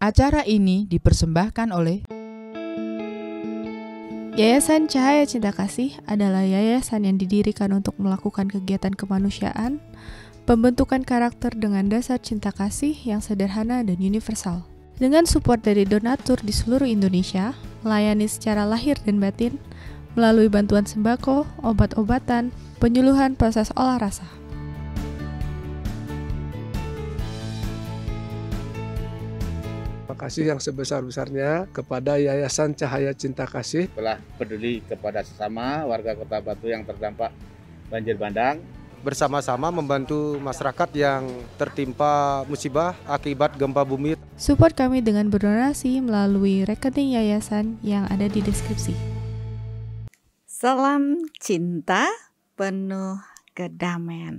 Acara ini dipersembahkan oleh Yayasan Cahaya Cinta Kasih adalah yayasan yang didirikan untuk melakukan kegiatan kemanusiaan, pembentukan karakter dengan dasar cinta kasih yang sederhana dan universal. Dengan support dari donatur di seluruh Indonesia, melayani secara lahir dan batin, melalui bantuan sembako, obat-obatan, penyuluhan proses olah rasa. Terima kasih yang sebesar-besarnya kepada Yayasan Cahaya Cinta Kasih telah peduli kepada sesama warga Kota Batu yang terdampak banjir bandang. Bersama-sama membantu masyarakat yang tertimpa musibah akibat gempa bumi. Support kami dengan berdonasi melalui rekening yayasan yang ada di deskripsi. Salam cinta penuh kedamaian.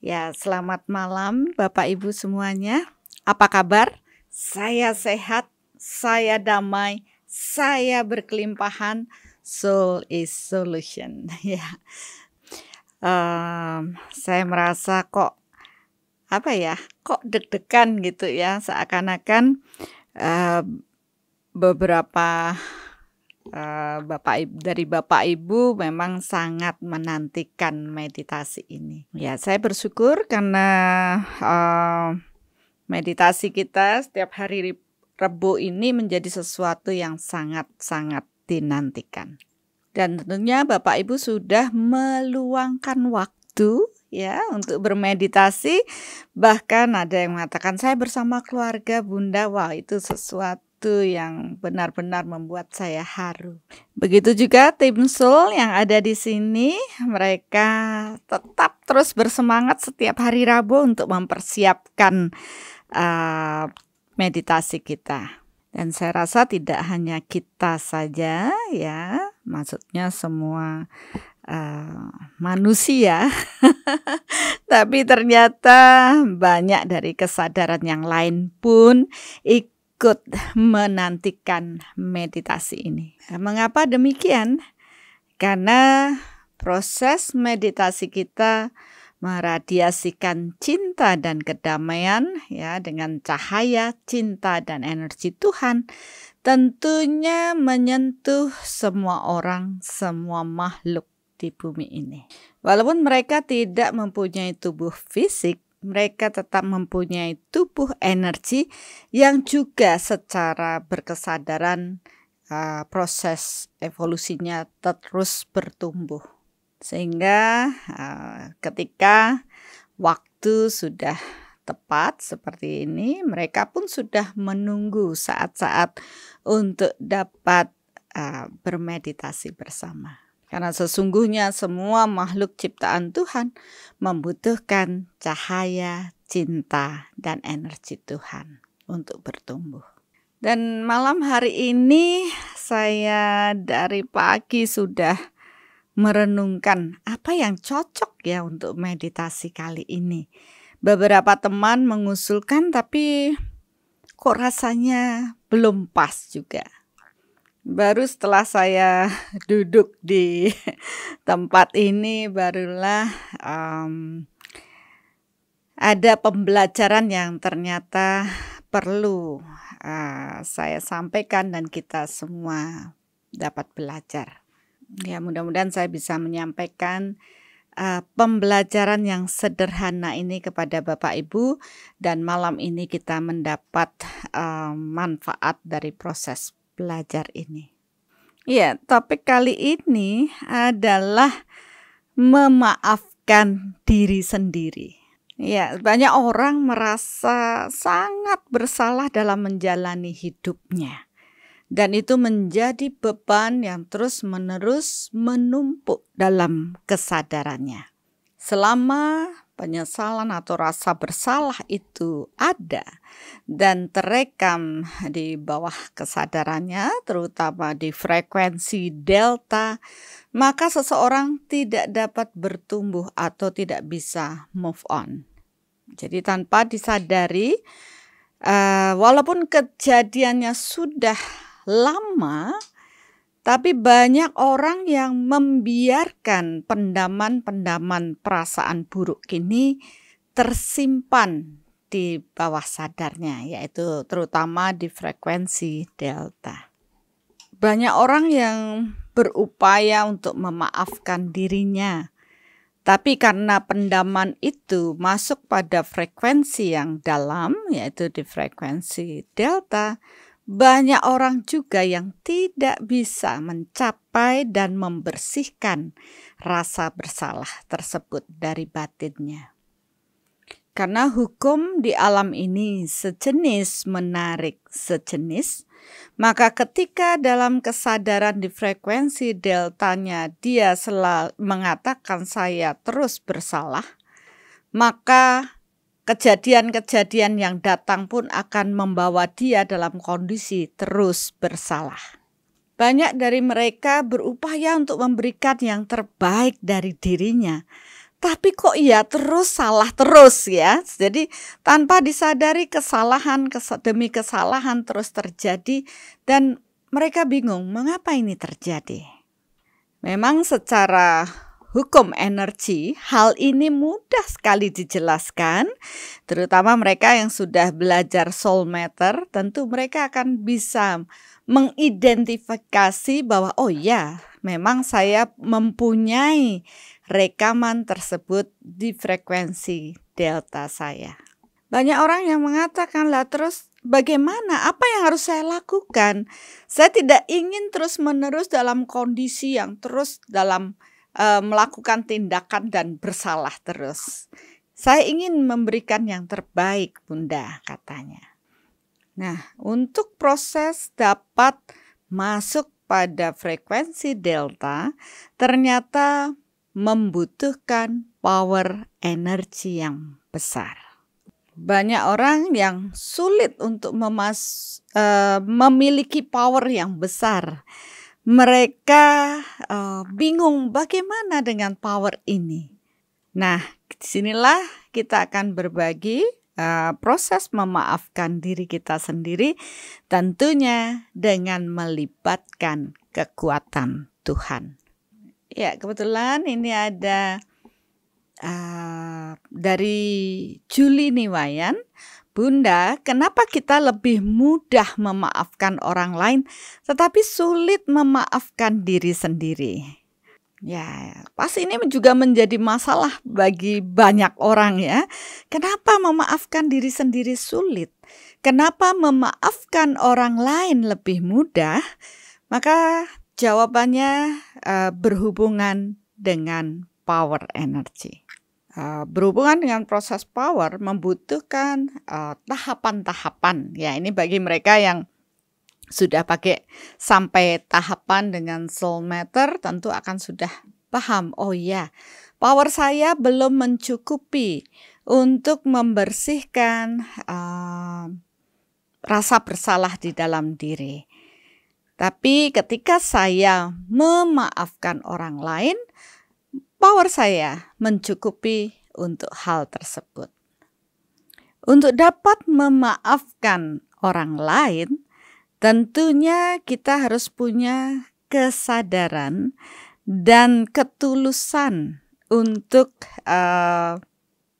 Ya, selamat malam Bapak Ibu semuanya. Apa kabar? Saya sehat, saya damai, saya berkelimpahan. Soul is solution. Ya, saya merasa kok deg-degan gitu ya, seakan-akan beberapa Bapak Ibu memang sangat menantikan meditasi ini. Ya, saya bersyukur karena meditasi kita setiap hari Rabu ini menjadi sesuatu yang sangat-sangat dinantikan. Dan tentunya Bapak Ibu sudah meluangkan waktu ya untuk bermeditasi. Bahkan ada yang mengatakan saya bersama keluarga Bunda. Wah, itu sesuatu yang benar-benar membuat saya haru. Begitu juga tim Soul yang ada di sini, mereka tetap terus bersemangat setiap hari Rabu untuk mempersiapkan meditasi kita. Dan saya rasa tidak hanya kita saja ya, maksudnya semua manusia, tapi ternyata banyak dari kesadaran yang lain pun ikut menantikan meditasi ini. Mengapa demikian? Karena proses meditasi kita meradiasikan cinta dan kedamaian ya dengan cahaya cinta dan energi Tuhan, tentunya menyentuh semua orang, semua makhluk di bumi ini. Walaupun mereka tidak mempunyai tubuh fisik, mereka tetap mempunyai tubuh energi yang juga secara berkesadaran proses evolusinya terus bertumbuh. Sehingga ketika waktu sudah tepat seperti ini, mereka pun sudah menunggu saat-saat untuk dapat bermeditasi bersama. Karena sesungguhnya semua makhluk ciptaan Tuhan membutuhkan cahaya, cinta, dan energi Tuhan untuk bertumbuh. Dan malam hari ini saya dari pagi sudah merenungkan apa yang cocok ya untuk meditasi kali ini. Beberapa teman mengusulkan tapi kok rasanya belum pas juga. Baru setelah saya duduk di tempat ini barulah ada pembelajaran yang ternyata perlu saya sampaikan dan kita semua dapat belajar. Ya, mudah-mudahan saya bisa menyampaikan pembelajaran yang sederhana ini kepada Bapak Ibu dan malam ini kita mendapat manfaat dari proses belajar ini. Ya, topik kali ini adalah memaafkan diri sendiri. Ya, banyak orang merasa sangat bersalah dalam menjalani hidupnya. Dan itu menjadi beban yang terus-menerus menumpuk dalam kesadarannya. Selama penyesalan atau rasa bersalah itu ada dan terekam di bawah kesadarannya, terutama di frekuensi delta, maka seseorang tidak dapat bertumbuh atau tidak bisa move on. Jadi tanpa disadari, walaupun kejadiannya sudah lama, tapi banyak orang yang membiarkan pendaman-pendaman perasaan buruk ini tersimpan di bawah sadarnya, yaitu terutama di frekuensi delta. Banyak orang yang berupaya untuk memaafkan dirinya, tapi karena pendaman itu masuk pada frekuensi yang dalam, yaitu di frekuensi delta, banyak orang juga yang tidak bisa mencapai dan membersihkan rasa bersalah tersebut dari batinnya. Karena hukum di alam ini sejenis menarik sejenis, maka ketika dalam kesadaran di frekuensi deltanya dia selalu mengatakan saya terus bersalah, maka kejadian-kejadian yang datang pun akan membawa dia dalam kondisi terus bersalah. Banyak dari mereka berupaya untuk memberikan yang terbaik dari dirinya, tapi kok ia terus salah terus ya. Jadi tanpa disadari kesalahan demi kesalahan terus terjadi dan mereka bingung mengapa ini terjadi. Memang secara hukum energi, hal ini mudah sekali dijelaskan, terutama mereka yang sudah belajar soul matter, tentu mereka akan bisa mengidentifikasi bahwa oh ya, memang saya mempunyai rekaman tersebut di frekuensi delta saya. Banyak orang yang mengatakan, lah terus bagaimana? Apa yang harus saya lakukan? Saya tidak ingin terus-menerus dalam kondisi yang terus dalam melakukan tindakan dan bersalah terus. Saya ingin memberikan yang terbaik, Bunda, katanya. Nah, untuk proses dapat masuk pada frekuensi delta, ternyata membutuhkan power energi yang besar. Banyak orang yang sulit untuk memiliki power yang besar. Mereka bingung bagaimana dengan power ini. Nah, disinilah kita akan berbagi proses memaafkan diri kita sendiri, tentunya dengan melibatkan kekuatan Tuhan. Ya, kebetulan ini ada dari Julie Niwayan. Bunda, kenapa kita lebih mudah memaafkan orang lain tetapi sulit memaafkan diri sendiri? Ya, pasti ini juga menjadi masalah bagi banyak orang ya. Kenapa memaafkan diri sendiri sulit? Kenapa memaafkan orang lain lebih mudah? Maka jawabannya berhubungan dengan power energy. Berhubungan dengan proses power membutuhkan tahapan-tahapan. Ya, ini bagi mereka yang sudah pakai sampai tahapan dengan soul matter tentu akan sudah paham. Oh ya, power saya belum mencukupi untuk membersihkan rasa bersalah di dalam diri. Tapi ketika saya memaafkan orang lain, power saya mencukupi untuk hal tersebut. Untuk dapat memaafkan orang lain, tentunya kita harus punya kesadaran dan ketulusan untuk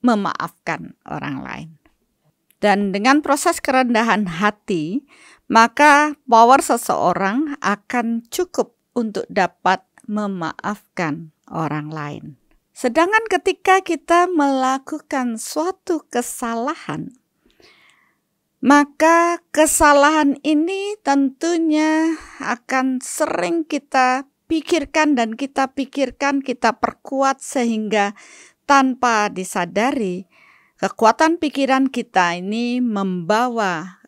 memaafkan orang lain. Dan dengan proses kerendahan hati, maka power seseorang akan cukup untuk dapat memaafkan orang lain. Sedangkan ketika kita melakukan suatu kesalahan, maka kesalahan ini tentunya akan sering kita pikirkan dan kita perkuat sehingga tanpa disadari kekuatan pikiran kita ini membawa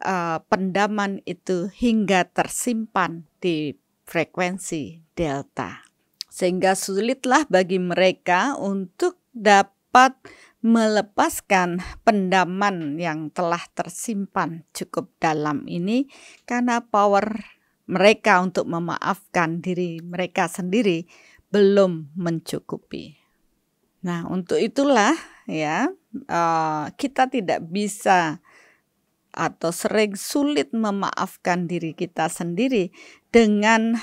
pendaman itu hingga tersimpan di frekuensi delta. Sehingga sulitlah bagi mereka untuk dapat melepaskan pendaman yang telah tersimpan cukup dalam ini karena power mereka untuk memaafkan diri mereka sendiri belum mencukupi. Nah, untuk itulah ya kita tidak bisa atau sering sulit memaafkan diri kita sendiri dengan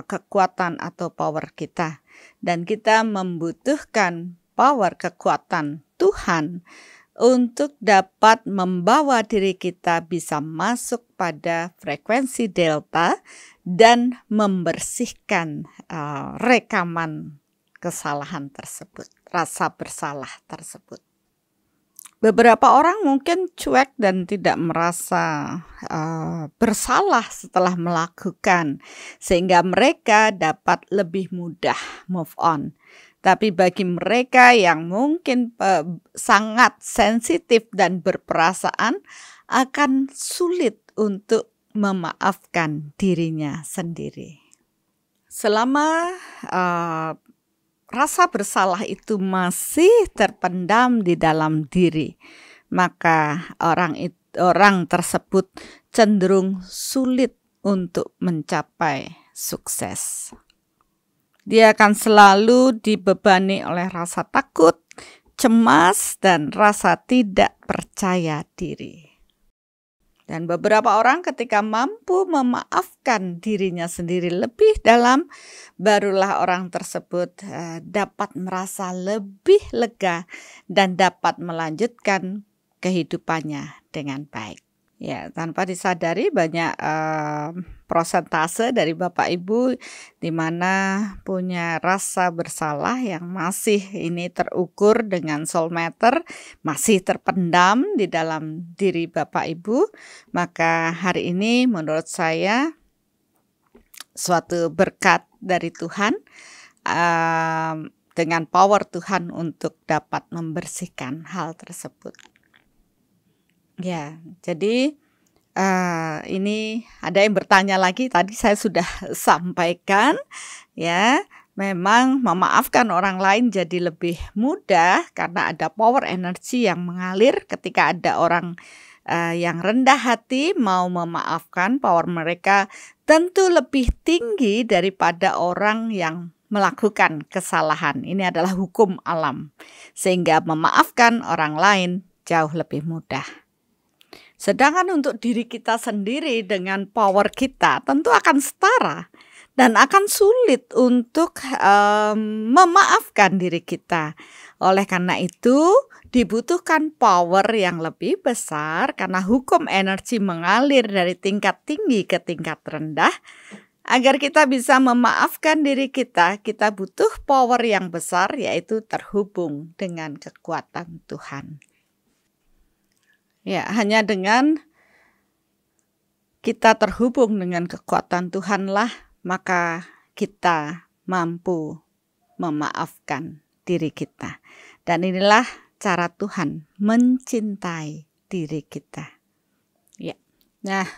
kekuatan atau power kita. Dan kita membutuhkan power kekuatan Tuhan untuk dapat membawa diri kita bisa masuk pada frekuensi delta dan membersihkan rekaman kesalahan tersebut, rasa bersalah tersebut. Beberapa orang mungkin cuek dan tidak merasa bersalah setelah melakukan, sehingga mereka dapat lebih mudah move on. Tapi bagi mereka yang mungkin sangat sensitif dan berperasaan, akan sulit untuk memaafkan dirinya sendiri. Selama rasa bersalah itu masih terpendam di dalam diri, maka orang tersebut cenderung sulit untuk mencapai sukses. Dia akan selalu dibebani oleh rasa takut, cemas, dan rasa tidak percaya diri. Dan beberapa orang ketika mampu memaafkan dirinya sendiri lebih dalam, barulah orang tersebut dapat merasa lebih lega dan dapat melanjutkan kehidupannya dengan baik. Ya, tanpa disadari banyak prosentase dari Bapak Ibu di mana punya rasa bersalah yang masih ini terukur dengan soulmeter, masih terpendam di dalam diri Bapak Ibu. Maka hari ini menurut saya suatu berkat dari Tuhan, dengan power Tuhan untuk dapat membersihkan hal tersebut. Ya, jadi ini ada yang bertanya lagi, tadi saya sudah sampaikan ya, memang memaafkan orang lain jadi lebih mudah karena ada power energi yang mengalir ketika ada orang yang rendah hati mau memaafkan, power mereka tentu lebih tinggi daripada orang yang melakukan kesalahan. Ini adalah hukum alam, sehingga memaafkan orang lain jauh lebih mudah. Sedangkan untuk diri kita sendiri dengan power kita tentu akan setara dan akan sulit untuk memaafkan diri kita. Oleh karena itu dibutuhkan power yang lebih besar karena hukum energi mengalir dari tingkat tinggi ke tingkat rendah. Agar kita bisa memaafkan diri kita butuh power yang besar, yaitu terhubung dengan kekuatan Tuhan. Ya, hanya dengan kita terhubung dengan kekuatan Tuhanlah, maka kita mampu memaafkan diri kita. Dan inilah cara Tuhan mencintai diri kita. Ya, nah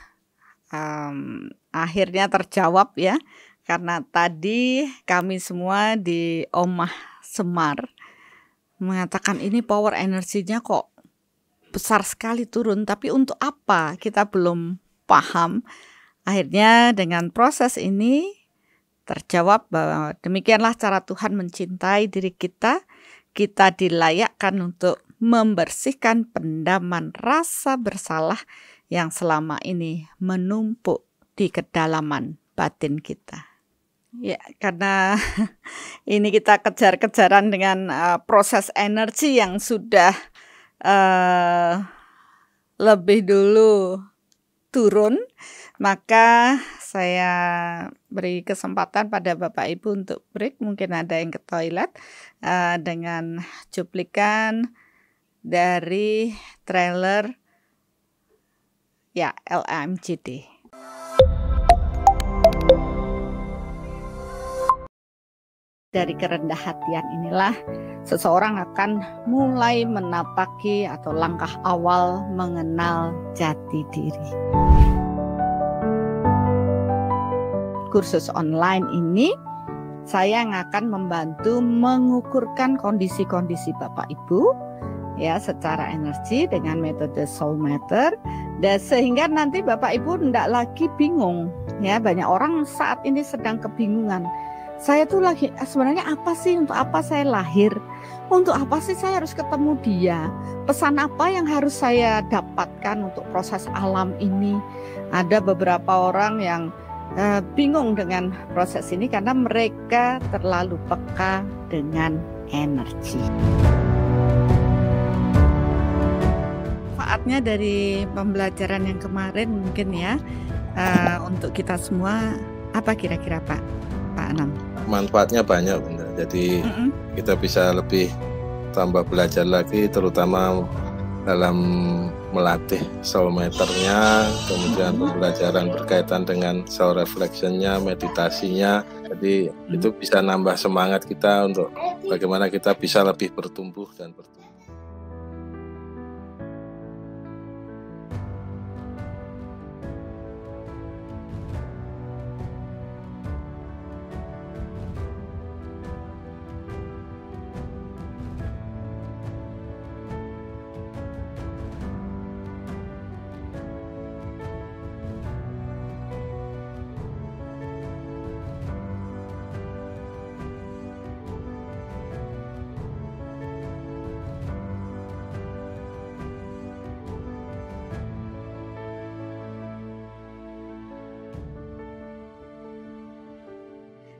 akhirnya terjawab ya, karena tadi kami semua di Omah Semar mengatakan ini power energinya kok besar sekali turun, tapi untuk apa kita belum paham. Akhirnya dengan proses ini terjawab bahwa demikianlah cara Tuhan mencintai diri kita. Kita dilayakkan untuk membersihkan pendaman rasa bersalah yang selama ini menumpuk di kedalaman batin kita. Ya, karena ini kita kejar-kejaran dengan proses energi yang sudah lebih dulu turun, maka saya beri kesempatan pada Bapak Ibu untuk break. Mungkin ada yang ke toilet dengan cuplikan dari trailer ya LAMGD. Dari kerendah hatian inilah seseorang akan mulai menapaki atau langkah awal mengenal jati diri. Kursus online ini saya yang akan membantu mengukurkan kondisi-kondisi Bapak Ibu ya secara energi dengan metode soulmeter, dan sehingga nanti Bapak Ibu tidak lagi bingung ya. Banyak orang saat ini sedang kebingungan. Saya tuh lagi sebenarnya apa sih, untuk apa saya lahir, untuk apa sih saya harus ketemu dia, pesan apa yang harus saya dapatkan untuk proses alam ini. Ada beberapa orang yang bingung dengan proses ini karena mereka terlalu peka dengan energi. manfaatnya dari pembelajaran yang kemarin mungkin ya untuk kita semua apa kira-kira Pak Anam? Manfaatnya banyak Bunda. Jadi kita bisa lebih tambah belajar lagi, terutama dalam melatih soul meternya, kemudian pembelajaran berkaitan dengan soul reflectionnya, meditasinya. Jadi itu bisa nambah semangat kita untuk bagaimana kita bisa lebih bertumbuh dan bertumbuh.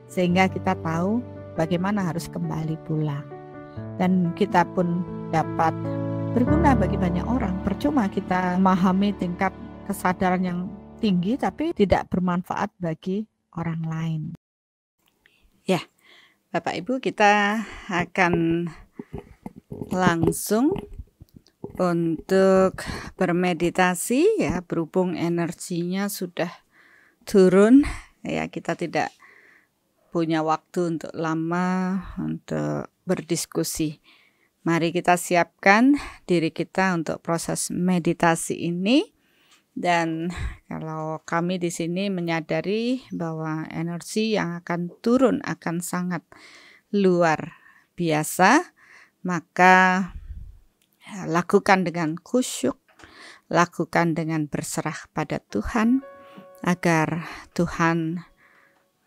Sehingga kita tahu bagaimana harus kembali pulang. Dan kita pun dapat berguna bagi banyak orang. Percuma kita memahami tingkat kesadaran yang tinggi tapi tidak bermanfaat bagi orang lain. Ya, Bapak Ibu, kita akan langsung untuk bermeditasi ya, berhubung energinya sudah turun ya, kita tidak punya waktu untuk lama untuk berdiskusi. Mari kita siapkan diri kita untuk proses meditasi ini. Dan kalau kami di sini menyadari bahwa energi yang akan turun akan sangat luar biasa, maka lakukan dengan khusyuk, lakukan dengan berserah pada Tuhan, agar Tuhan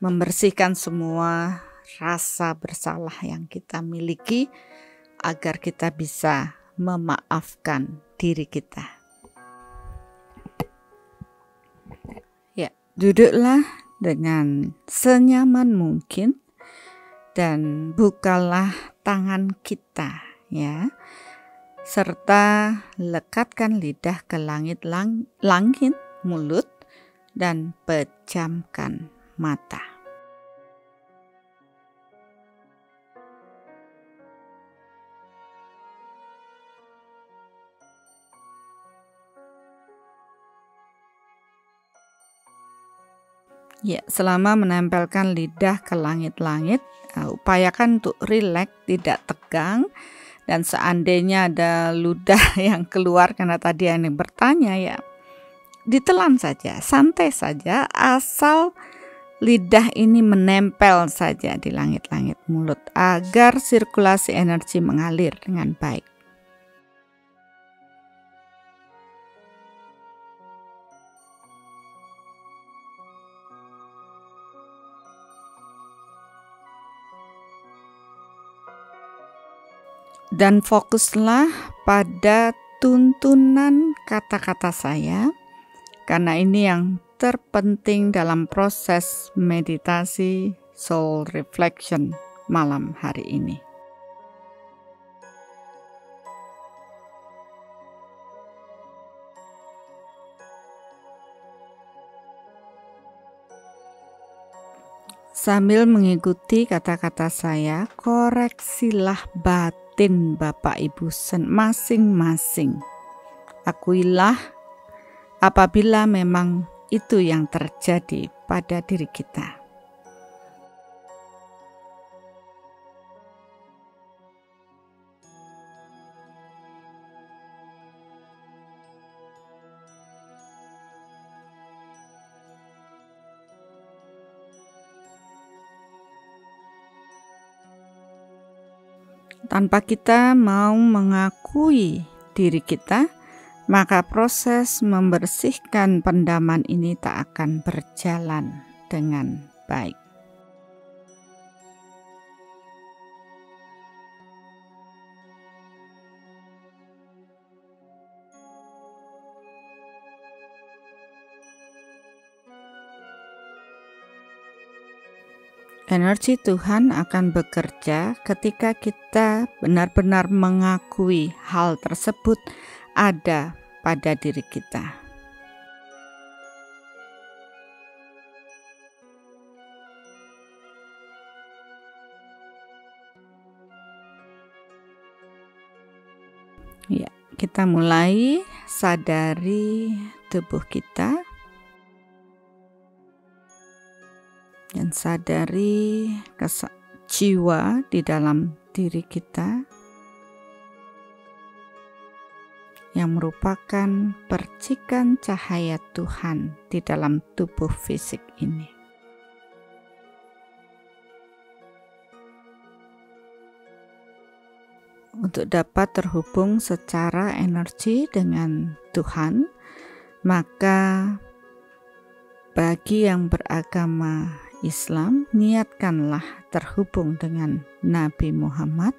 membersihkan semua rasa bersalah yang kita miliki, agar kita bisa memaafkan diri kita. Ya, duduklah dengan senyaman mungkin dan bukalah tangan kita ya, serta lekatkan lidah ke langit mulut dan pejamkan mata. Ya, selama menempelkan lidah ke langit-langit, upayakan untuk rileks, tidak tegang. Dan seandainya ada ludah yang keluar karena tadi yang bertanya ya, ditelan saja, santai saja, asal lidah ini menempel saja di langit-langit mulut agar sirkulasi energi mengalir dengan baik. Dan fokuslah pada tuntunan kata-kata saya, karena ini yang terpenting dalam proses meditasi soul reflection malam hari ini. Sambil mengikuti kata-kata saya, koreksilah batin Bapak Ibu masing-masing. Akuilah apabila memang itu yang terjadi pada diri kita. Tanpa kita mau mengakui diri kita, maka proses membersihkan pendaman ini tak akan berjalan dengan baik. Energi Tuhan akan bekerja ketika kita benar-benar mengakui hal tersebut ada pada diri kita. Ya, kita mulai sadari tubuh kita dan sadari jiwa di dalam diri kita yang merupakan percikan cahaya Tuhan di dalam tubuh fisik ini. Untuk dapat terhubung secara energi dengan Tuhan, maka bagi yang beragama Islam, niatkanlah terhubung dengan Nabi Muhammad.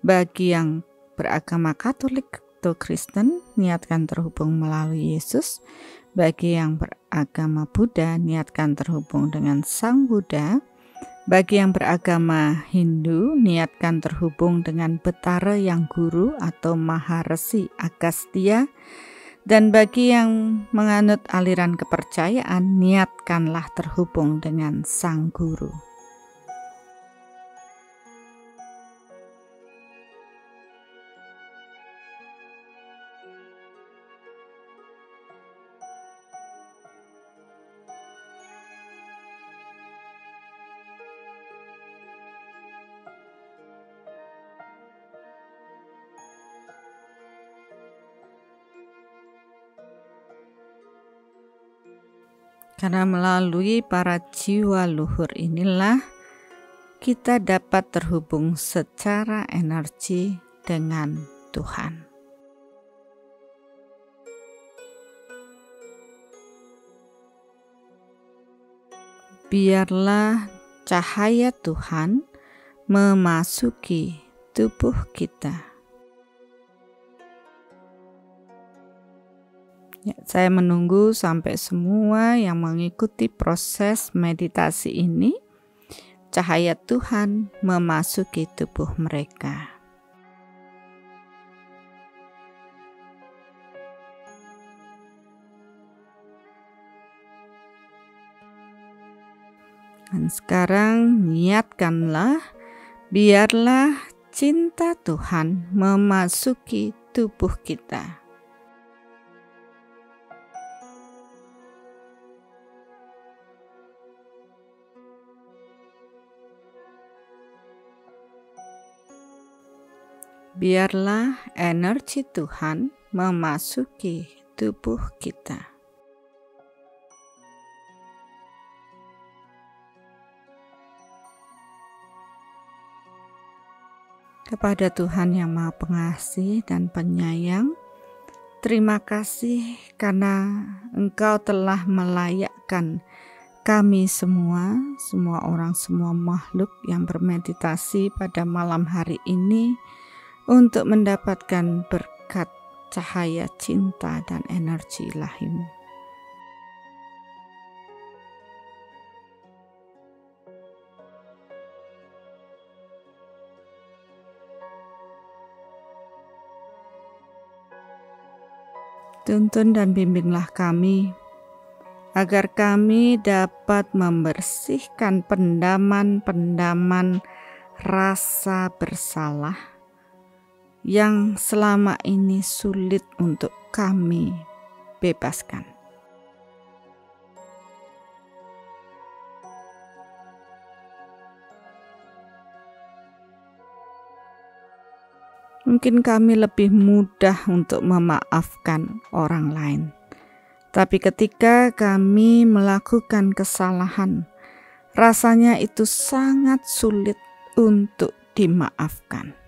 Bagi yang beragama Katolik atau Kristen, niatkan terhubung melalui Yesus. Bagi yang beragama Buddha, niatkan terhubung dengan Sang Buddha. Bagi yang beragama Hindu, niatkan terhubung dengan Betara Yang Guru atau Maharesi Agastya. Dan bagi yang menganut aliran kepercayaan, niatkanlah terhubung dengan Sang Guru. Karena melalui para jiwa luhur inilah kita dapat terhubung secara energi dengan Tuhan. Biarlah cahaya Tuhan memasuki tubuh kita. Ya, saya menunggu sampai semua yang mengikuti proses meditasi ini, cahaya Tuhan memasuki tubuh mereka. Dan sekarang niatkanlah, biarlah cinta Tuhan memasuki tubuh kita. Biarlah energi Tuhan memasuki tubuh kita. Kepada Tuhan yang Maha Pengasih dan Penyayang, terima kasih karena Engkau telah melayakkan kami semua orang, semua makhluk yang bermeditasi pada malam hari ini untuk mendapatkan berkat cahaya cinta dan energi ilahi-Mu. Tuntun dan bimbinglah kami, agar kami dapat membersihkan pendaman-pendaman rasa bersalah yang selama ini sulit untuk kami bebaskan. Mungkin kami lebih mudah untuk memaafkan orang lain. Tapi ketika kami melakukan kesalahan, rasanya itu sangat sulit untuk dimaafkan.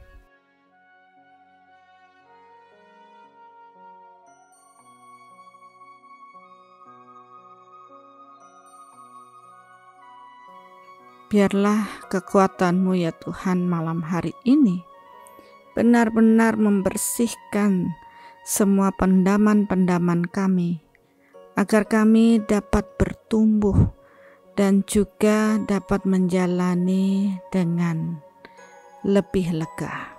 Biarlah kekuatan-Mu ya Tuhan malam hari ini benar-benar membersihkan semua pendaman-pendaman kami, agar kami dapat bertumbuh dan juga dapat menjalani dengan lebih lega.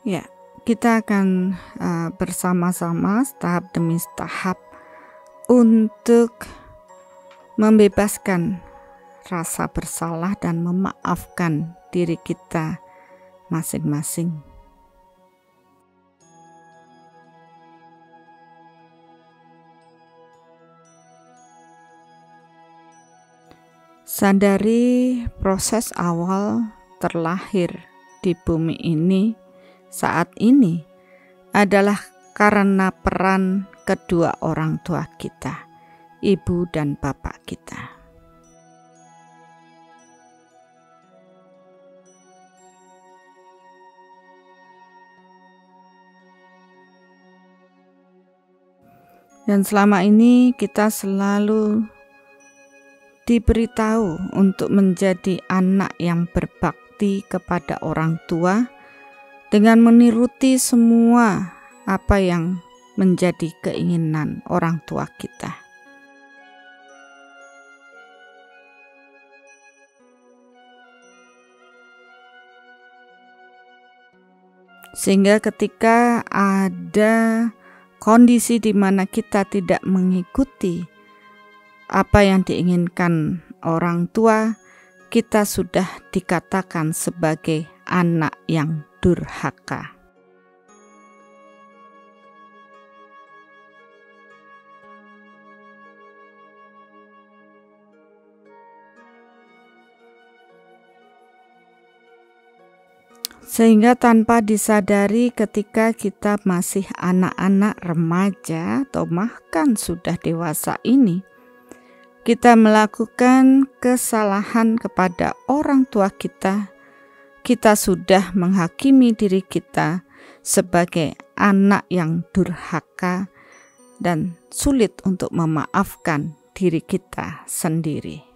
Ya, kita akan bersama-sama tahap demi tahap untuk membebaskan rasa bersalah dan memaafkan diri kita masing-masing. Sadari proses awal terlahir di bumi ini saat ini adalah karena peran kedua orang tua kita, ibu dan bapak kita. Dan selama ini kita selalu diberitahu untuk menjadi anak yang berbakti kepada orang tua dengan meniruti semua apa yang menjadi keinginan orang tua kita. Sehingga ketika ada kondisi di mana kita tidak mengikuti apa yang diinginkan orang tua, kita sudah dikatakan sebagai anak yang durhaka. Sehingga tanpa disadari ketika kita masih anak-anak, remaja, atau bahkan sudah dewasa ini, kita melakukan kesalahan kepada orang tua kita, kita sudah menghakimi diri kita sebagai anak yang durhaka dan sulit untuk memaafkan diri kita sendiri.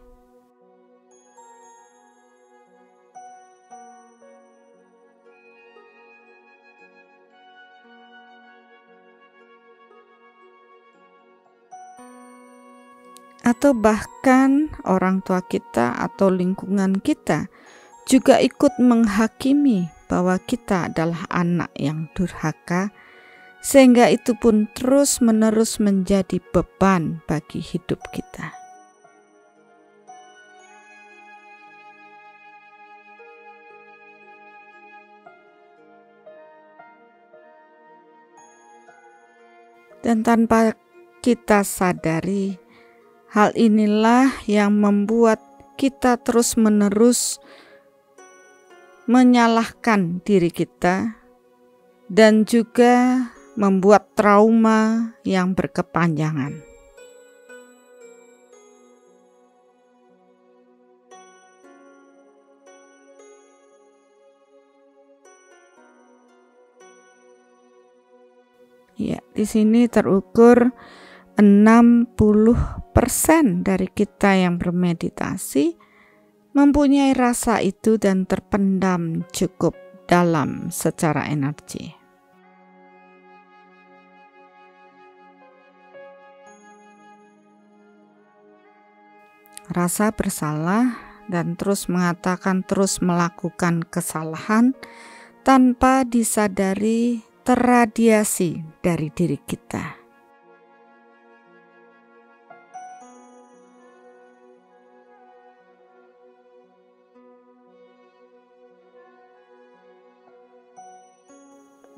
Atau bahkan orang tua kita atau lingkungan kita juga ikut menghakimi bahwa kita adalah anak yang durhaka, sehingga itu pun terus-menerus menjadi beban bagi hidup kita. Dan tanpa kita sadari, hal inilah yang membuat kita terus-menerus menyalahkan diri kita dan juga membuat trauma yang berkepanjangan. Ya, di sini terukur 60% dari kita yang bermeditasi mempunyai rasa itu dan terpendam cukup dalam secara energi. Rasa bersalah dan terus mengatakan, terus melakukan kesalahan tanpa disadari terradiasi dari diri kita.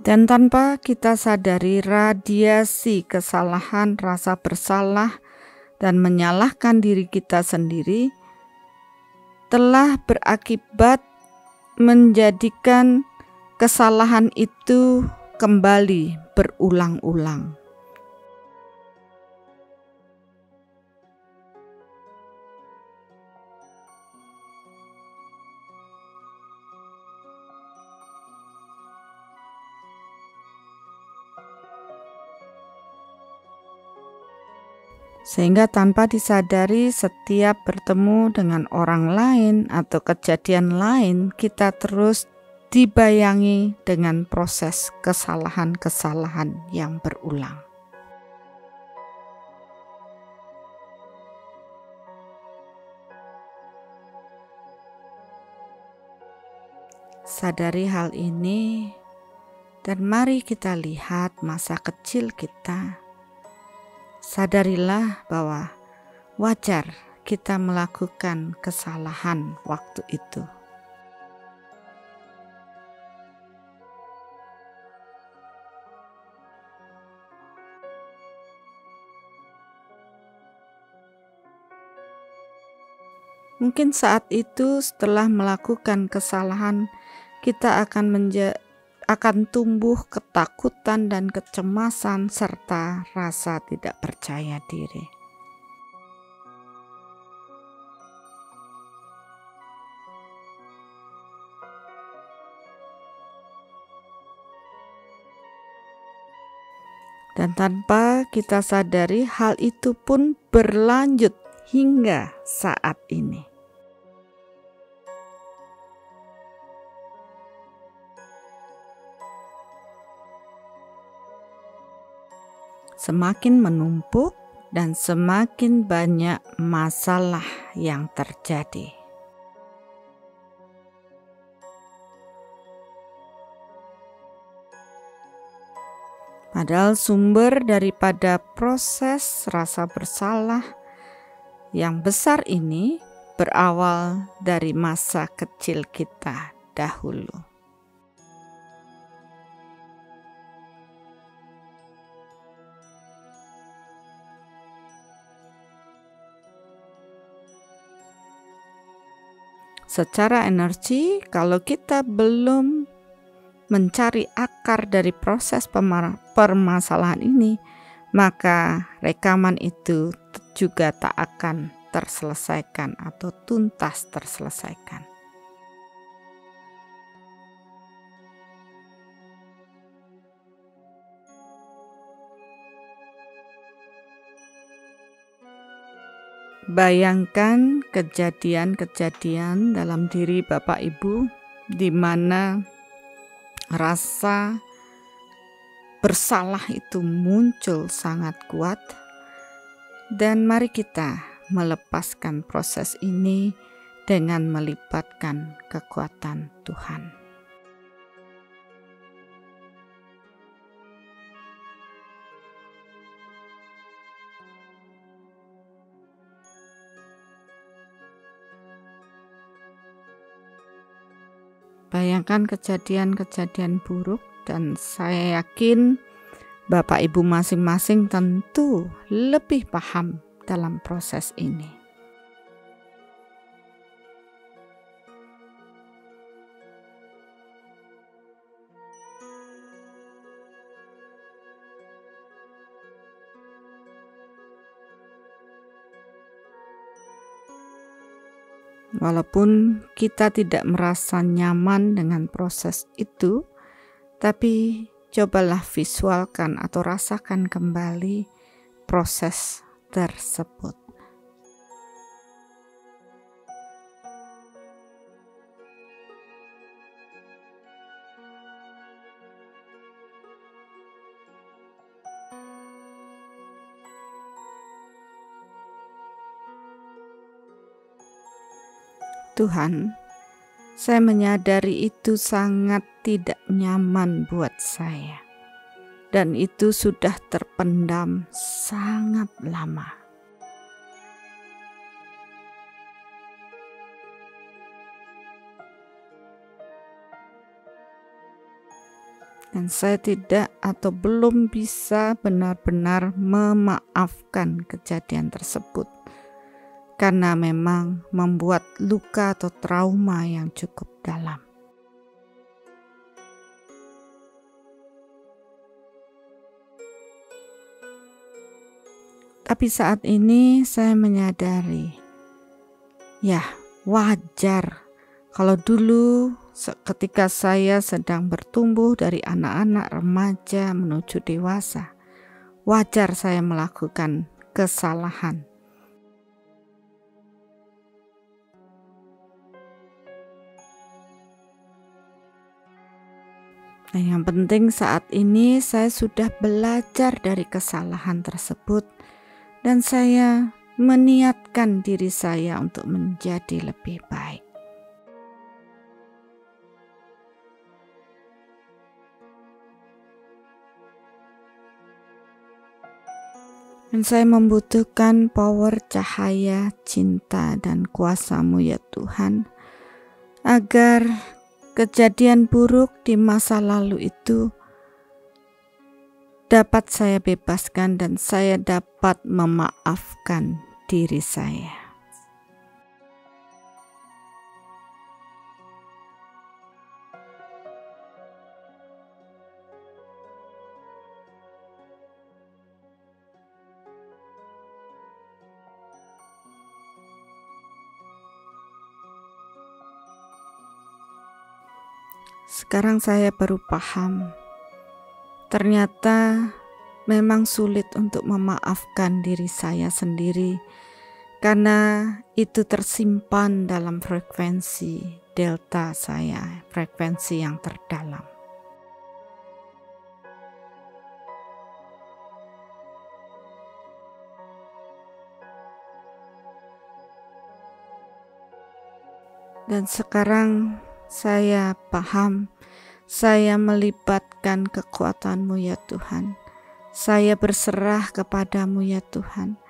Dan tanpa kita sadari, radiasi kesalahan, rasa bersalah, dan menyalahkan diri kita sendiri telah berakibat menjadikan kesalahan itu kembali berulang-ulang. Sehingga tanpa disadari, setiap bertemu dengan orang lain atau kejadian lain, kita terus dibayangi dengan proses kesalahan-kesalahan yang berulang. Sadari hal ini Dan mari kita lihat masa kecil kita. Sadarilah bahwa wajar kita melakukan kesalahan waktu itu. Mungkin saat itu setelah melakukan kesalahan, kita akan tumbuh ketakutan dan kecemasan serta rasa tidak percaya diri. Dan tanpa kita sadari, hal itu pun berlanjut hingga saat ini. Semakin menumpuk dan semakin banyak masalah yang terjadi. Padahal sumber daripada proses rasa bersalah yang besar ini berawal dari masa kecil kita dahulu. Secara energi, kalau kita belum mencari akar dari proses permasalahan ini, maka rekaman itu juga tak akan terselesaikan atau tuntas terselesaikan. Bayangkan kejadian-kejadian dalam diri Bapak Ibu di mana rasa bersalah itu muncul sangat kuat, dan mari kita melepaskan proses ini dengan melibatkan kekuatan Tuhan. Bayangkan kejadian-kejadian buruk, dan saya yakin Bapak Ibu masing-masing tentu lebih paham dalam proses ini. Walaupun kita tidak merasa nyaman dengan proses itu, tapi cobalah visualkan atau rasakan kembali proses tersebut. Tuhan, saya menyadari itu sangat tidak nyaman buat saya, dan itu sudah terpendam sangat lama. Dan saya tidak atau belum bisa benar-benar memaafkan kejadian tersebut, karena memang membuat luka atau trauma yang cukup dalam. Tapi saat ini saya menyadari, ya wajar kalau dulu ketika saya sedang bertumbuh dari anak-anak remaja menuju dewasa, wajar saya melakukan kesalahan. Nah, yang penting saat ini saya sudah belajar dari kesalahan tersebut, dan saya meniatkan diri saya untuk menjadi lebih baik. Dan saya membutuhkan power cahaya, cinta, dan kuasa-Mu ya Tuhan, agar kejadian buruk di masa lalu itu dapat saya bebaskan dan saya dapat memaafkan diri saya. Sekarang saya baru paham, ternyata memang sulit untuk memaafkan diri saya sendiri karena itu tersimpan dalam frekuensi delta saya, frekuensi yang terdalam. Dan sekarang saya paham, saya melibatkan kekuatan-Mu ya Tuhan. Saya berserah kepada-Mu ya Tuhan,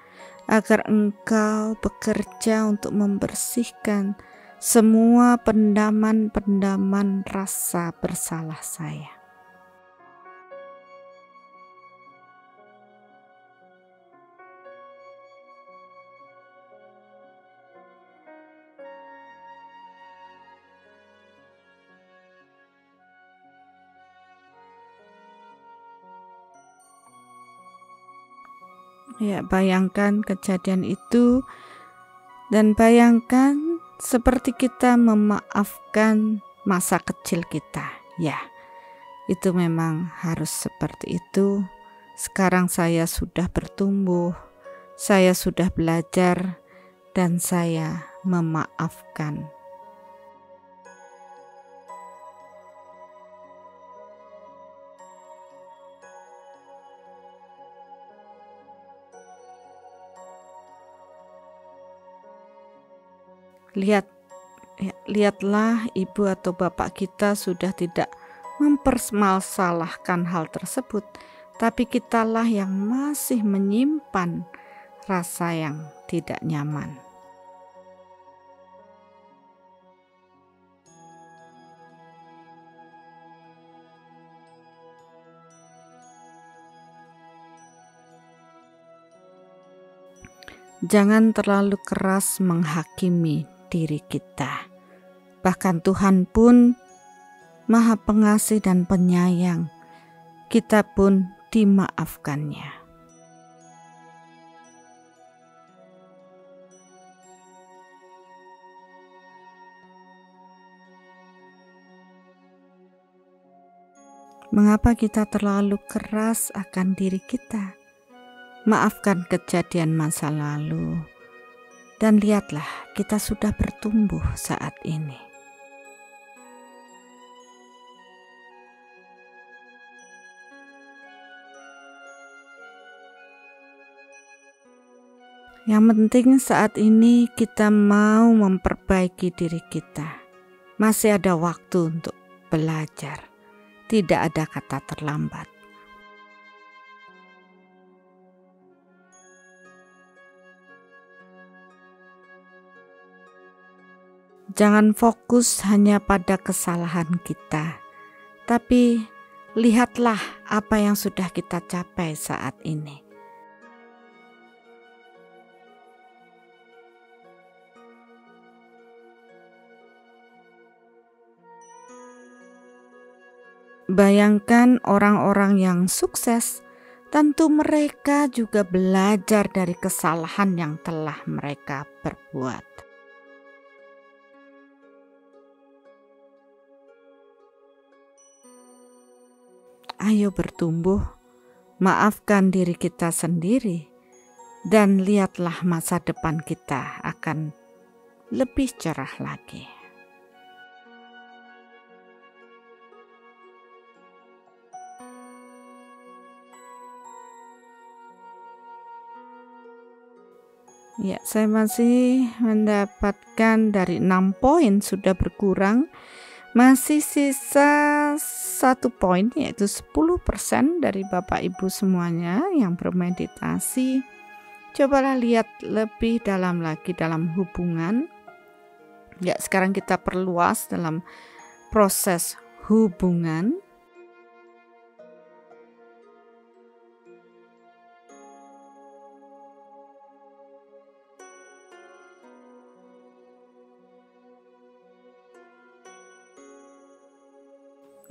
agar Engkau bekerja untuk membersihkan semua pendaman-pendaman rasa bersalah saya. Ya, bayangkan kejadian itu dan bayangkan seperti kita memaafkan masa kecil kita. Ya, itu memang harus seperti itu. Sekarang saya sudah bertumbuh, saya sudah belajar dan saya memaafkan. Lihatlah ibu atau bapak kita sudah tidak mempermasalahkan hal tersebut, tapi kitalah yang masih menyimpan rasa yang tidak nyaman. Jangan terlalu keras menghakimi diri kita. Bahkan Tuhan pun Maha Pengasih dan Penyayang. Kita pun dimaafkannya. Mengapa kita terlalu keras akan diri kita? Maafkan kejadian masa lalu. Dan lihatlah, kita sudah bertumbuh saat ini. Yang penting saat ini kita mau memperbaiki diri kita. Masih ada waktu untuk belajar. Tidak ada kata terlambat. Jangan fokus hanya pada kesalahan kita, tapi lihatlah apa yang sudah kita capai saat ini. Bayangkan orang-orang yang sukses, tentu mereka juga belajar dari kesalahan yang telah mereka perbuat. Ayo bertumbuh, maafkan diri kita sendiri, dan lihatlah masa depan kita akan lebih cerah lagi. Ya, saya masih mendapatkan dari 6 poin sudah berkurang. Masih sisa satu poin, yaitu 10% dari Bapak Ibu semuanya yang bermeditasi. Cobalah lihat lebih dalam lagi dalam hubungan. Ya, sekarang kita perluas dalam proses hubungan.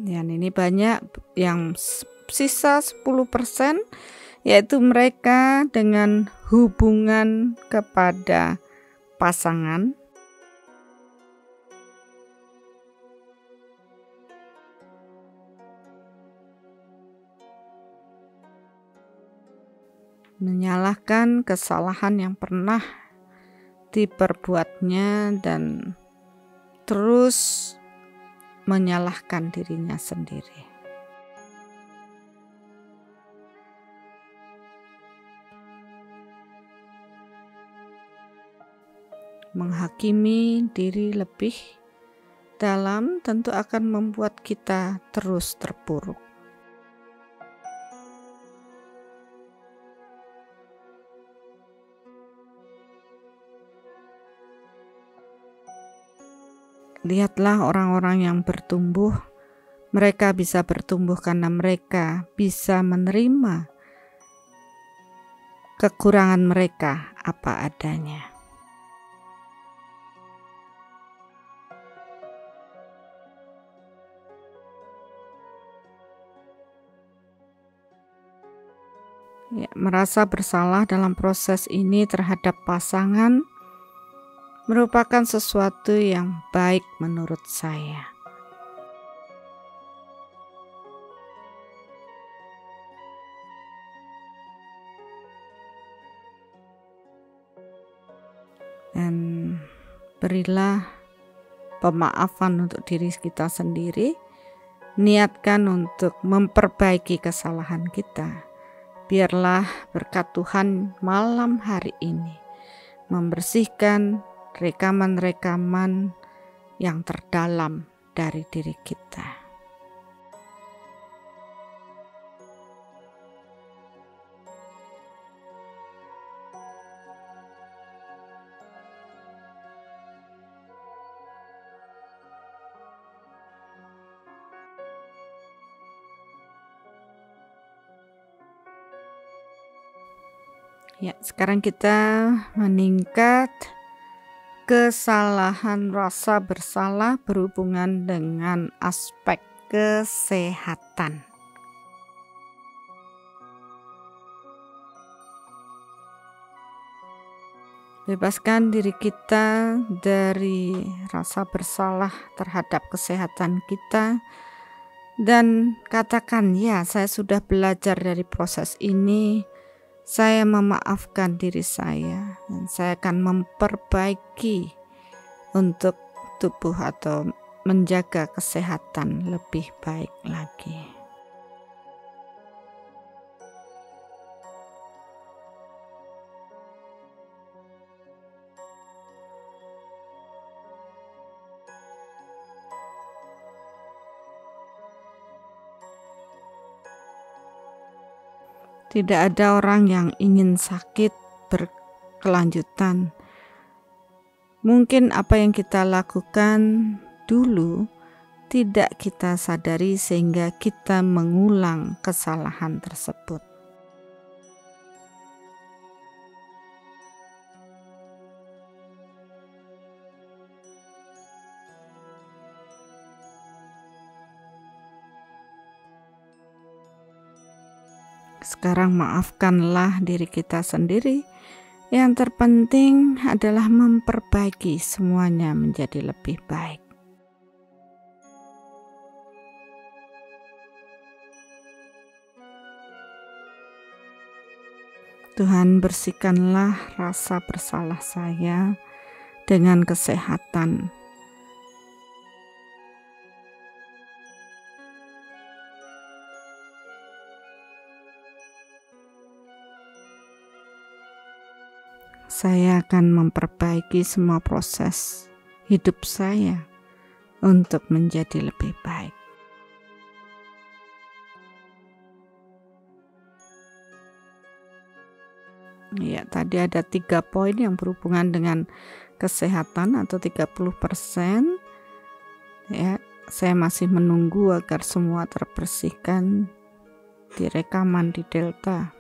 Dan ini banyak yang sisa 10%, yaitu mereka dengan hubungan kepada pasangan. Menyalahkan kesalahan yang pernah diperbuatnya dan terus menyalahkan dirinya sendiri. Menghakimi diri lebih dalam tentu akan membuat kita terus terpuruk. Lihatlah orang-orang yang bertumbuh. Mereka bisa bertumbuh karena mereka bisa menerima kekurangan mereka apa adanya. Ya, merasa bersalah dalam proses ini terhadap pasangan merupakan sesuatu yang baik menurut saya. Dan berilah pemaafan untuk diri kita sendiri. Niatkan untuk memperbaiki kesalahan kita. Biarlah berkat Tuhan malam hari ini membersihkan rekaman-rekaman yang terdalam dari diri kita. Ya, sekarang kita meningkat kesalahan rasa bersalah berhubungan dengan aspek kesehatan. Bebaskan diri kita dari rasa bersalah terhadap kesehatan kita dan katakan, ya, saya sudah belajar dari proses ini. Saya memaafkan diri saya dan saya akan memperbaiki untuk tubuh atau menjaga kesehatan lebih baik lagi. Tidak ada orang yang ingin sakit berkelanjutan. Mungkin apa yang kita lakukan dulu tidak kita sadari sehingga kita mengulang kesalahan tersebut. Sekarang maafkanlah diri kita sendiri. Yang terpenting adalah memperbaiki semuanya menjadi lebih baik. Tuhan, bersihkanlah rasa bersalah saya dengan kesehatan. Saya akan memperbaiki semua proses hidup saya untuk menjadi lebih baik. Ya, tadi ada 3 poin yang berhubungan dengan kesehatan atau 30%. Ya, saya masih menunggu agar semua terbersihkan di rekaman di Delta.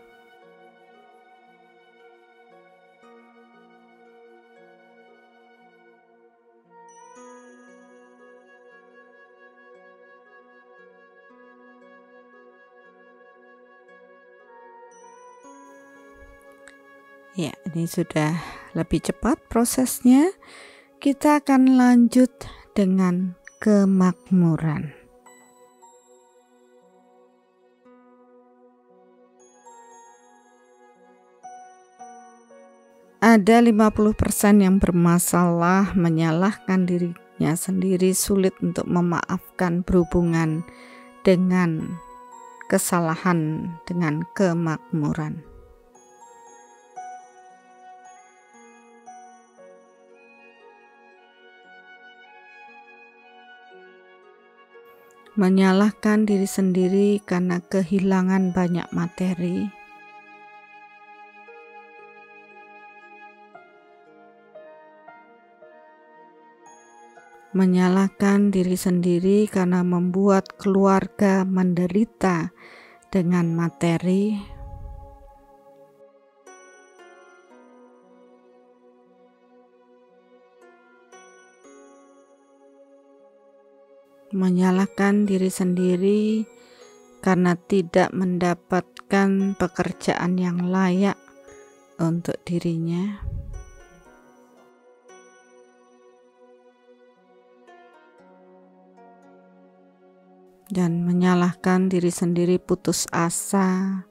Ya, ini sudah lebih cepat prosesnya. Kita akan lanjut dengan kemakmuran. Ada 50% yang bermasalah, menyalahkan dirinya sendiri, sulit untuk memaafkan berhubungan dengan kesalahan, dengan kemakmuran. Menyalahkan diri sendiri karena kehilangan banyak materi. Menyalahkan diri sendiri karena membuat keluarga menderita dengan materi. Menyalahkan diri sendiri karena tidak mendapatkan pekerjaan yang layak untuk dirinya. Dan menyalahkan diri sendiri putus asa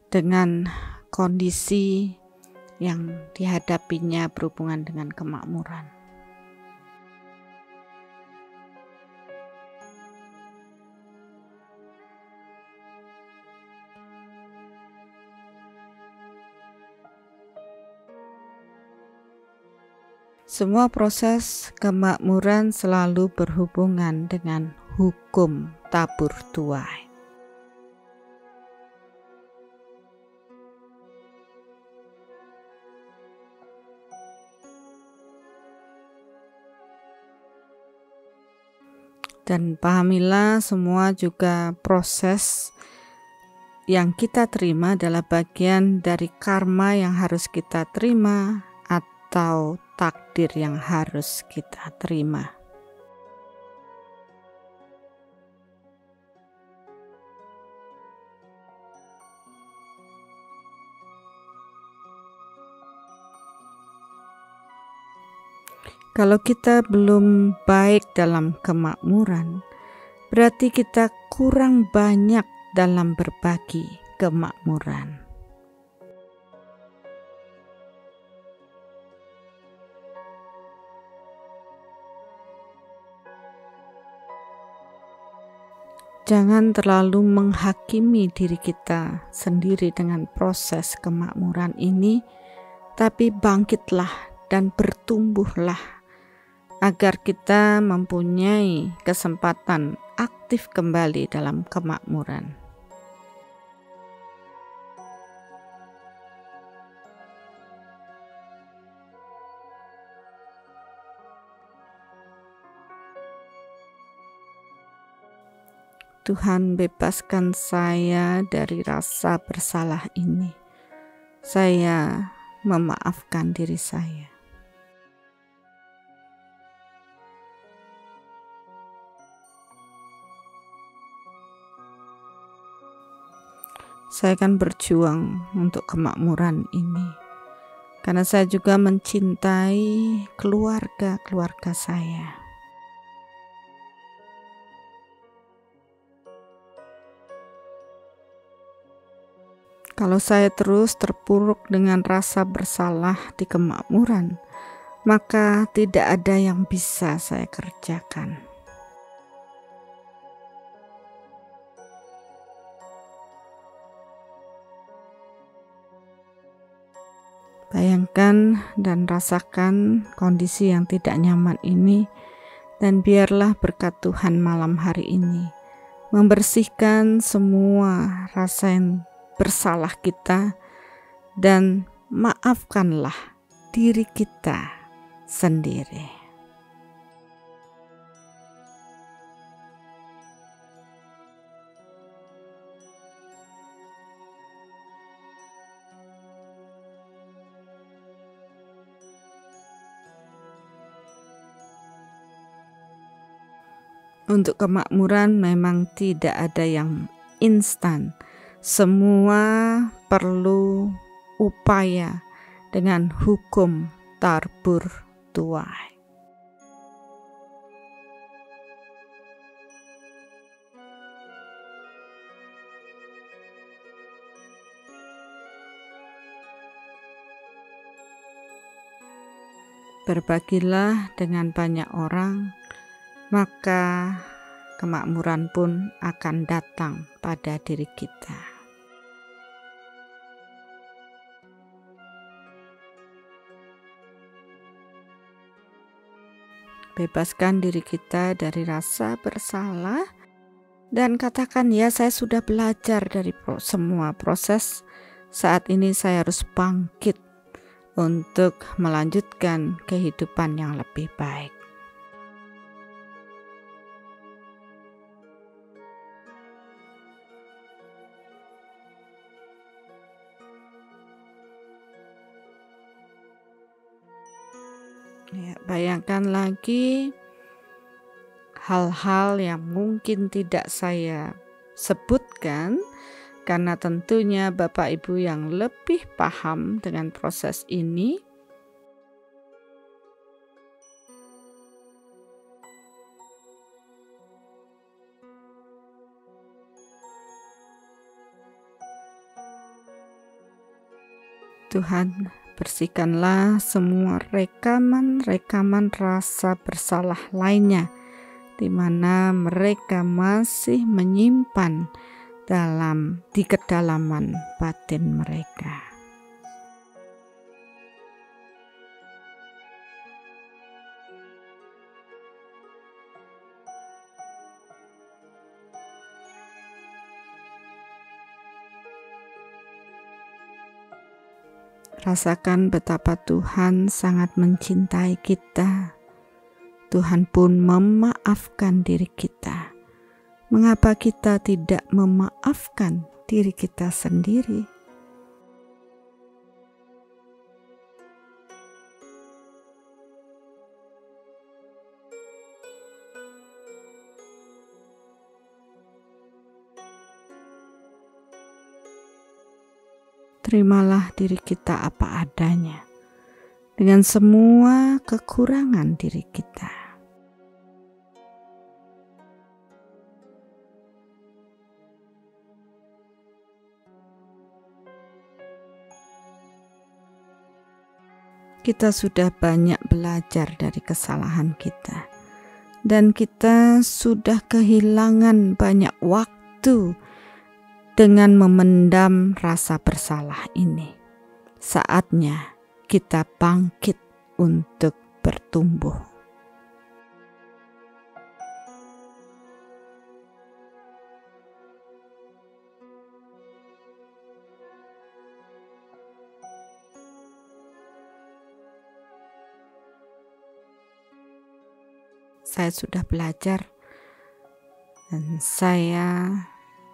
dengan kondisi yang dihadapinya berhubungan dengan kemakmuran. Semua proses kemakmuran selalu berhubungan dengan hukum tabur tuai. Dan pahamilah semua juga proses yang kita terima adalah bagian dari karma yang harus kita terima atau takdir yang harus kita terima. Kalau kita belum baik dalam kemakmuran, berarti kita kurang banyak dalam berbagi kemakmuran. Jangan terlalu menghakimi diri kita sendiri dengan proses kemakmuran ini, tapi bangkitlah dan bertumbuhlah agar kita mempunyai kesempatan aktif kembali dalam kemakmuran. Tuhan, bebaskan saya dari rasa bersalah ini. Saya memaafkan diri saya. Saya akan berjuang untuk kemakmuran ini, karena saya juga mencintai keluarga-keluarga saya. Kalau saya terus terpuruk dengan rasa bersalah di kemakmuran, maka tidak ada yang bisa saya kerjakan. Bayangkan dan rasakan kondisi yang tidak nyaman ini, dan biarlah berkat Tuhan malam hari ini membersihkan semua rasa yang bersalah kita dan maafkanlah diri kita sendiri. Untuk kemakmuran memang tidak ada yang instan. Semua perlu upaya dengan hukum tabur tuai. Berbagilah dengan banyak orang, maka kemakmuran pun akan datang pada diri kita. Bebaskan diri kita dari rasa bersalah dan katakan, ya, saya sudah belajar dari semua proses. Saat ini saya harus bangkit untuk melanjutkan kehidupan yang lebih baik. Ya, bayangkan lagi hal-hal yang mungkin tidak saya sebutkan, karena tentunya Bapak Ibu yang lebih paham dengan proses ini. Tuhan, bersihkanlah semua rekaman rasa bersalah lainnya, di mana mereka masih menyimpan di kedalaman batin mereka. Rasakan betapa Tuhan sangat mencintai kita. Tuhan pun memaafkan diri kita. Mengapa kita tidak memaafkan diri kita sendiri? Terimalah diri kita apa adanya, dengan semua kekurangan diri kita. Kita sudah banyak belajar dari kesalahan kita, dan kita sudah kehilangan banyak waktu dengan memendam rasa bersalah ini. Saatnya kita bangkit untuk bertumbuh. Saya sudah belajar dan saya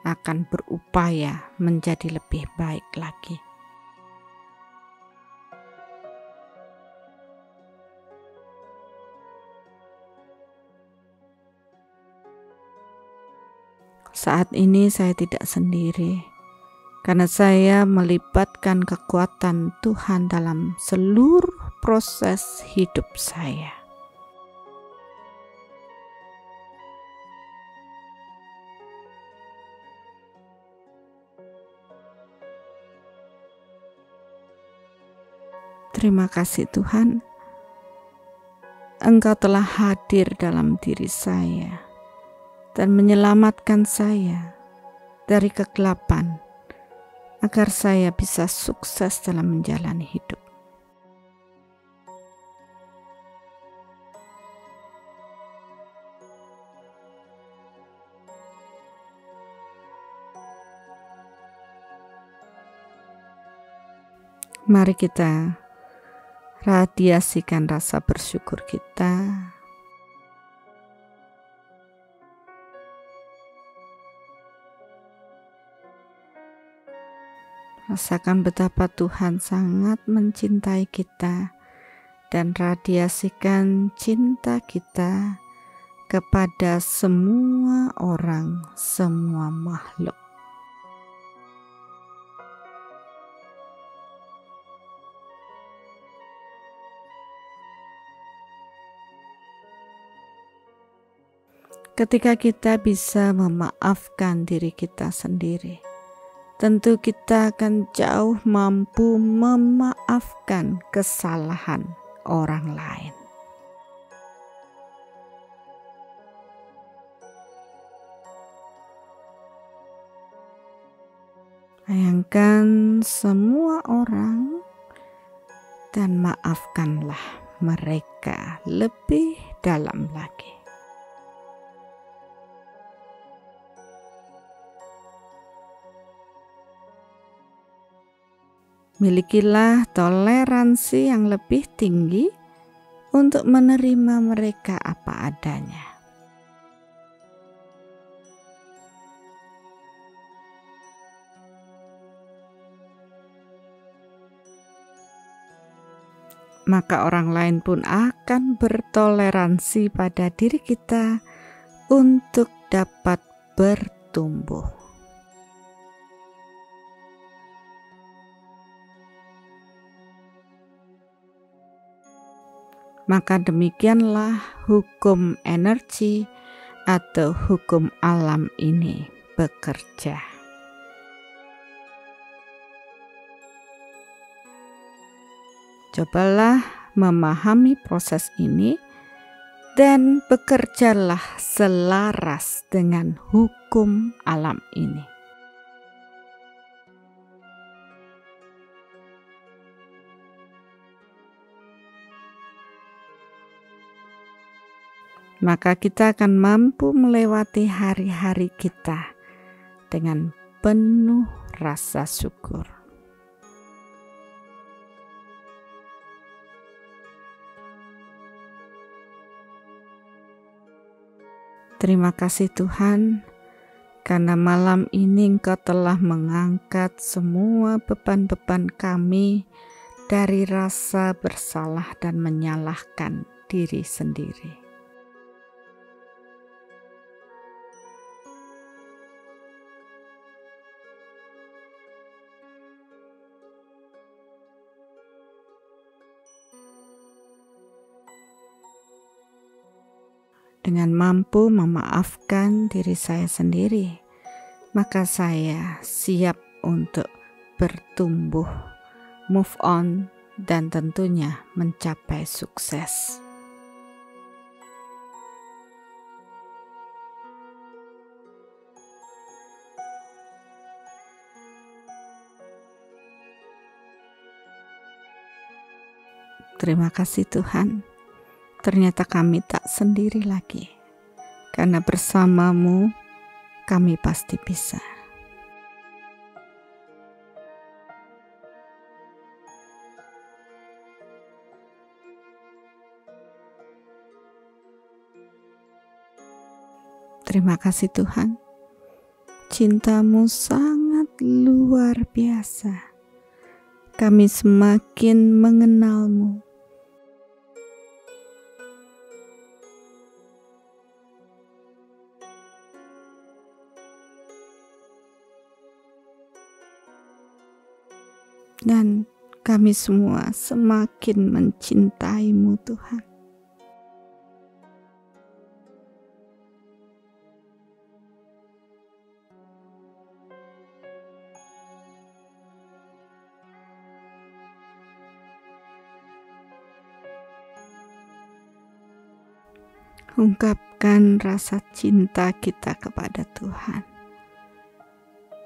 akan berupaya menjadi lebih baik lagi. Saat ini saya tidak sendiri, karena saya melibatkan kekuatan Tuhan dalam seluruh proses hidup saya. Terima kasih Tuhan, Engkau telah hadir dalam diri saya dan menyelamatkan saya dari kegelapan, agar saya bisa sukses dalam menjalani hidup. Mari kita radiasikan rasa bersyukur kita. Rasakan betapa Tuhan sangat mencintai kita dan radiasikan cinta kita kepada semua orang, semua makhluk. Ketika kita bisa memaafkan diri kita sendiri, tentu kita akan jauh mampu memaafkan kesalahan orang lain. Bayangkan semua orang dan maafkanlah mereka lebih dalam lagi. Milikilah toleransi yang lebih tinggi untuk menerima mereka apa adanya. Maka orang lain pun akan bertoleransi pada diri kita untuk dapat bertumbuh. Maka demikianlah hukum energi atau hukum alam ini bekerja. Cobalah memahami proses ini dan bekerjalah selaras dengan hukum alam ini. Maka kita akan mampu melewati hari-hari kita dengan penuh rasa syukur. Terima kasih Tuhan, karena malam ini Engkau telah mengangkat semua beban-beban kami dari rasa bersalah dan menyalahkan diri sendiri. Dengan mampu memaafkan diri saya sendiri, maka saya siap untuk bertumbuh, move on, dan tentunya mencapai sukses. Terima kasih Tuhan. Ternyata kami tak sendiri lagi, karena bersamamu kami pasti bisa. Terima kasih Tuhan, cinta-Mu sangat luar biasa. Kami semakin mengenal-Mu. Dan kami semua semakin mencintai-Mu Tuhan. Ungkapkan rasa cinta kita kepada Tuhan.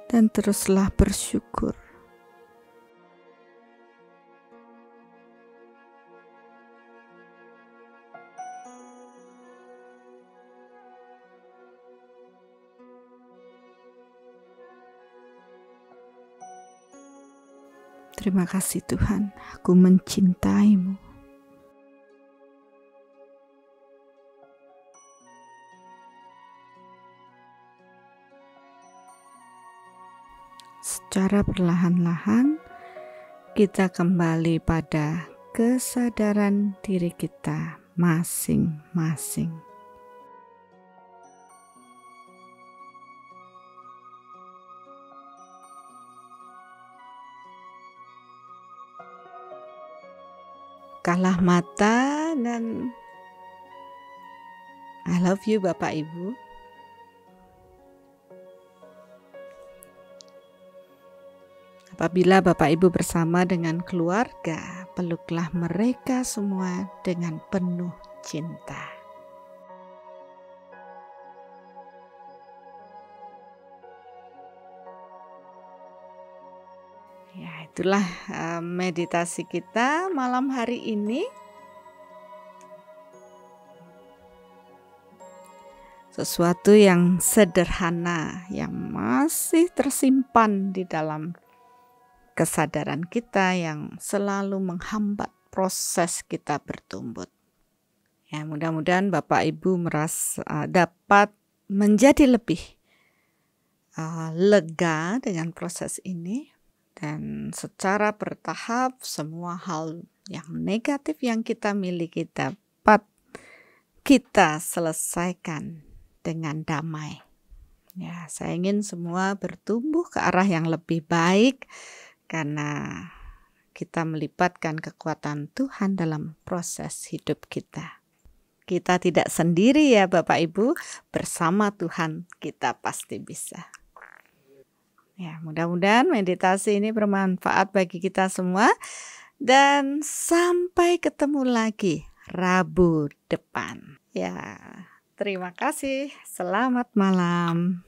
Dan teruslah bersyukur. Terima kasih Tuhan, aku mencintaimu. Secara perlahan-lahan kita kembali pada kesadaran diri kita masing-masing. Bukalah mata dan I love you Bapak Ibu. Apabila Bapak Ibu bersama dengan keluarga, peluklah mereka semua dengan penuh cinta. Ya, itulah meditasi kita malam hari ini. Sesuatu yang sederhana yang masih tersimpan di dalam kesadaran kita yang selalu menghambat proses kita bertumbuh. Ya, mudah-mudahan Bapak Ibu merasa dapat menjadi lebih lega dengan proses ini. Dan secara bertahap semua hal yang negatif yang kita miliki dapat kita selesaikan dengan damai. Ya, saya ingin semua bertumbuh ke arah yang lebih baik karena kita melibatkan kekuatan Tuhan dalam proses hidup kita. Kita tidak sendiri ya Bapak Ibu, bersama Tuhan kita pasti bisa. Ya, mudah-mudahan meditasi ini bermanfaat bagi kita semua dan sampai ketemu lagi Rabu depan. Ya, terima kasih. Selamat malam.